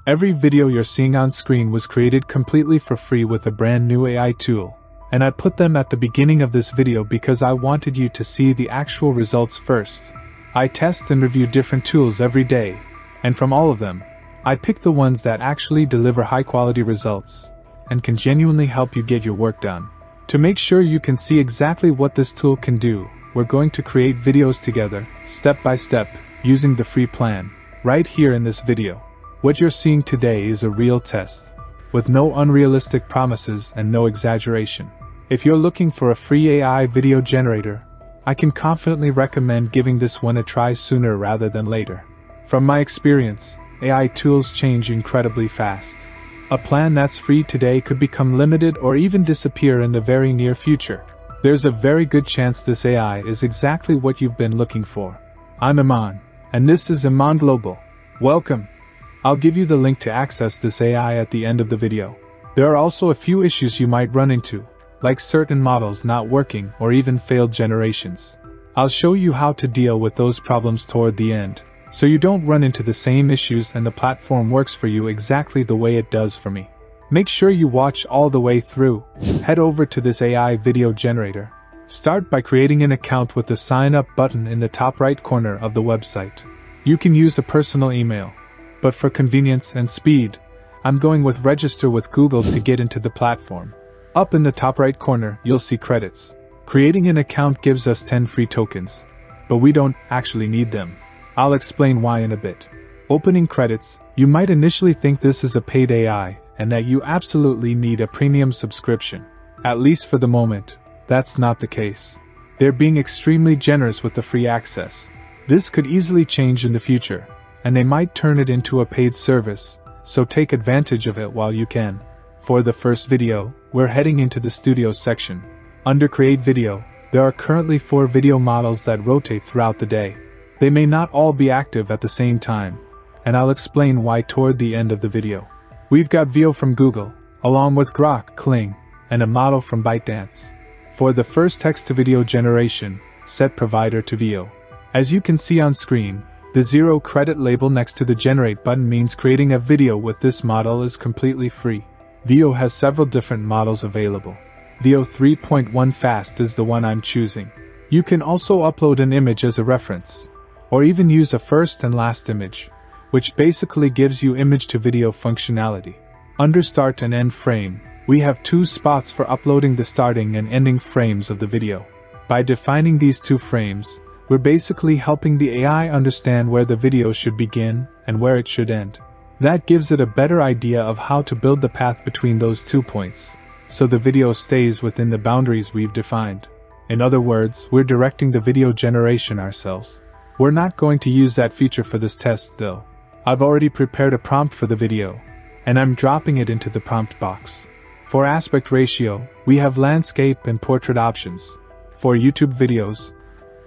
Every video you're seeing on screen was created completely for free with a brand new AI tool, and I put them at the beginning of this video because I wanted you to see the actual results first. I test and review different tools every day, and from all of them, I pick the ones that actually deliver high-quality results and can genuinely help you get your work done. To make sure you can see exactly what this tool can do, we're going to create videos together, step by step, using the free plan, right here in this video. What you're seeing today is a real test, with no unrealistic promises and no exaggeration. If you're looking for a free AI video generator, I can confidently recommend giving this one a try sooner rather than later. From my experience, AI tools change incredibly fast. A plan that's free today could become limited or even disappear in the very near future. There's a very good chance this AI is exactly what you've been looking for. I'm Iman, and this is Iman Global. Welcome! I'll give you the link to access this AI at the end of the video. There are also a few issues you might run into, like certain models not working or even failed generations. I'll show you how to deal with those problems toward the end, so you don't run into the same issues and the platform works for you exactly the way it does for me. Make sure you watch all the way through. Head over to this AI video generator. Start by creating an account with the sign up button in the top right corner of the website. You can use a personal email, but for convenience and speed, I'm going with register with Google to get into the platform. Up in the top right corner, you'll see credits. Creating an account gives us 10 free tokens, but we don't actually need them. I'll explain why in a bit. Opening credits, you might initially think this is a paid AI and that you absolutely need a premium subscription. At least for the moment, that's not the case. They're being extremely generous with the free access. This could easily change in the future, and they might turn it into a paid service, so take advantage of it while you can. For the first video, we're heading into the Studios section. Under Create Video, there are currently 4 video models that rotate throughout the day. They may not all be active at the same time, and I'll explain why toward the end of the video. We've got Veo from Google, along with Grok, Kling, and a model from ByteDance. For the first text-to-video generation, set provider to Veo. As you can see on screen, the 0 credit label next to the Generate button means creating a video with this model is completely free. Veo has several different models available. Veo 3.1 Fast is the one I'm choosing. You can also upload an image as a reference, or even use a first and last image, which basically gives you image-to-video functionality. Under Start and End Frame, we have 2 spots for uploading the starting and ending frames of the video. By defining these 2 frames, we're basically helping the AI understand where the video should begin and where it should end. That gives it a better idea of how to build the path between those 2 points, so the video stays within the boundaries we've defined. In other words, we're directing the video generation ourselves. We're not going to use that feature for this test though. I've already prepared a prompt for the video, and I'm dropping it into the prompt box. For aspect ratio, we have landscape and portrait options. For YouTube videos,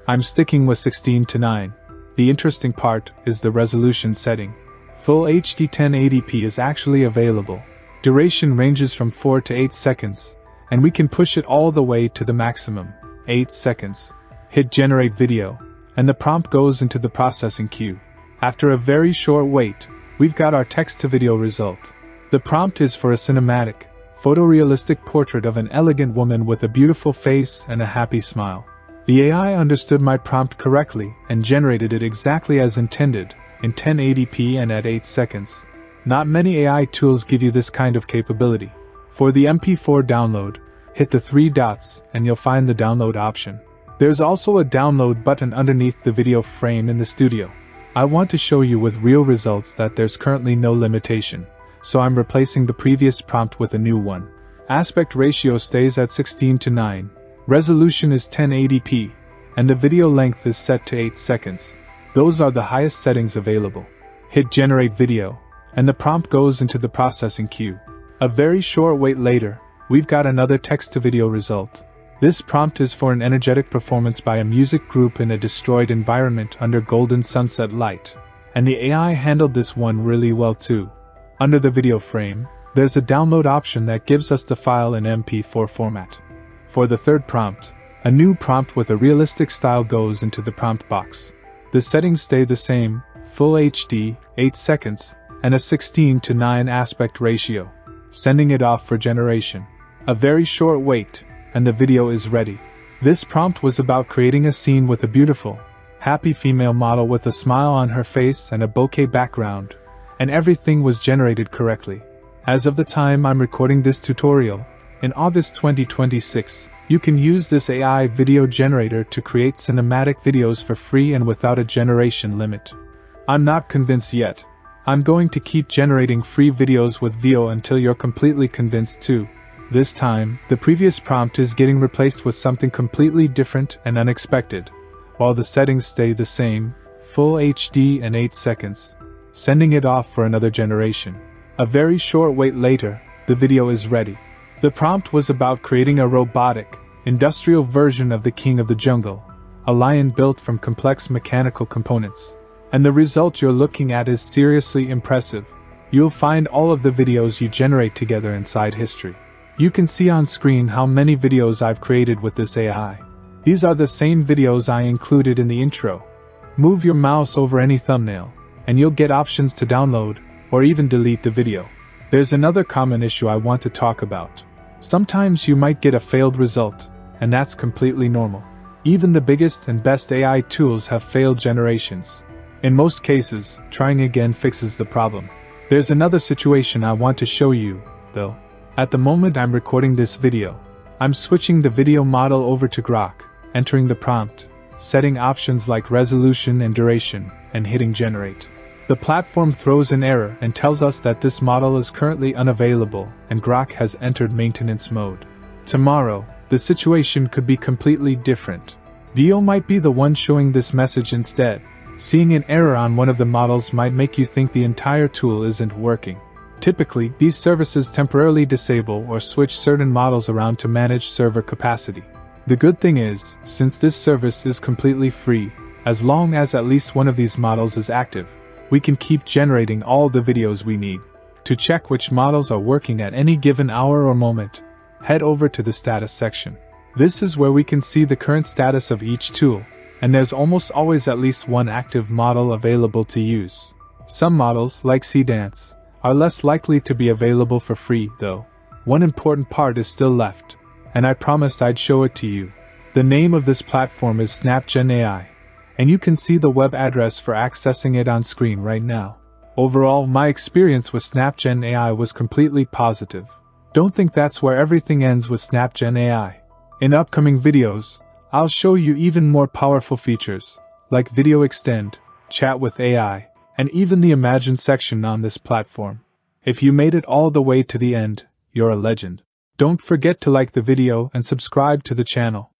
I'm sticking with 16:9. The interesting part is the resolution setting. Full HD 1080p is actually available. Duration ranges from 4 to 8 seconds, and we can push it all the way to the maximum, 8 seconds. Hit Generate Video, and the prompt goes into the processing queue. After a very short wait, we've got our text-to-video result. The prompt is for a cinematic, photorealistic portrait of an elegant woman with a beautiful face and a happy smile. The AI understood my prompt correctly and generated it exactly as intended, in 1080p and at 8 seconds. Not many AI tools give you this kind of capability. For the MP4 download, hit the 3 dots and you'll find the download option. There's also a download button underneath the video frame in the studio. I want to show you with real results that there's currently no limitation, so I'm replacing the previous prompt with a new one. Aspect ratio stays at 16:9, resolution is 1080p, and the video length is set to 8 seconds. Those are the highest settings available. Hit Generate Video, and the prompt goes into the processing queue. A very short wait later, we've got another text-to-video result. This prompt is for an energetic performance by a music group in a destroyed environment under golden sunset light, and the AI handled this one really well too. Under the video frame, there's a download option that gives us the file in MP4 format. For the third prompt, a new prompt with a realistic style goes into the prompt box. The settings stay the same, full HD, 8 seconds, and a 16:9 aspect ratio. Sending it off for generation. A very short wait, and the video is ready. This prompt was about creating a scene with a beautiful, happy female model with a smile on her face and a bokeh background, and everything was generated correctly. As of the time I'm recording this tutorial, in August 2026, you can use this AI video generator to create cinematic videos for free and without a generation limit. I'm not convinced yet. I'm going to keep generating free videos with VO until you're completely convinced too. This time, the previous prompt is getting replaced with something completely different and unexpected, while the settings stay the same, full HD and 8 seconds. Sending it off for another generation. A very short wait later, the video is ready. The prompt was about creating a robotic, industrial version of the king of the jungle, a lion built from complex mechanical components. And the result you're looking at is seriously impressive. You'll find all of the videos you generate together inside history. You can see on screen how many videos I've created with this AI. These are the same videos I included in the intro. Move your mouse over any thumbnail, and you'll get options to download, or even delete the video. There's another common issue I want to talk about. Sometimes you might get a failed result, and that's completely normal. Even the biggest and best AI tools have failed generations. In most cases, trying again fixes the problem. There's another situation I want to show you, though. At the moment I'm recording this video, I'm switching the video model over to Grok, entering the prompt, setting options like resolution and duration, and hitting generate. The platform throws an error and tells us that this model is currently unavailable and Grok has entered maintenance mode. Tomorrow, the situation could be completely different. VO might be the one showing this message instead. Seeing an error on one of the models might make you think the entire tool isn't working. Typically, these services temporarily disable or switch certain models around to manage server capacity. The good thing is, since this service is completely free, as long as at least one of these models is active, we can keep generating all the videos we need. To check which models are working at any given hour or moment, head over to the status section. This is where we can see the current status of each tool, and there's almost always at least one active model available to use. Some models, like ByteDance, are less likely to be available for free, though. One important part is still left, and I promised I'd show it to you. The name of this platform is SnapGen AI, and you can see the web address for accessing it on screen right now. Overall, my experience with SnapGen AI was completely positive. Don't think that's where everything ends with SnapGen AI. In upcoming videos, I'll show you even more powerful features, like Video Extend, Chat with AI, and even the Imagine section on this platform. If you made it all the way to the end, you're a legend. Don't forget to like the video and subscribe to the channel.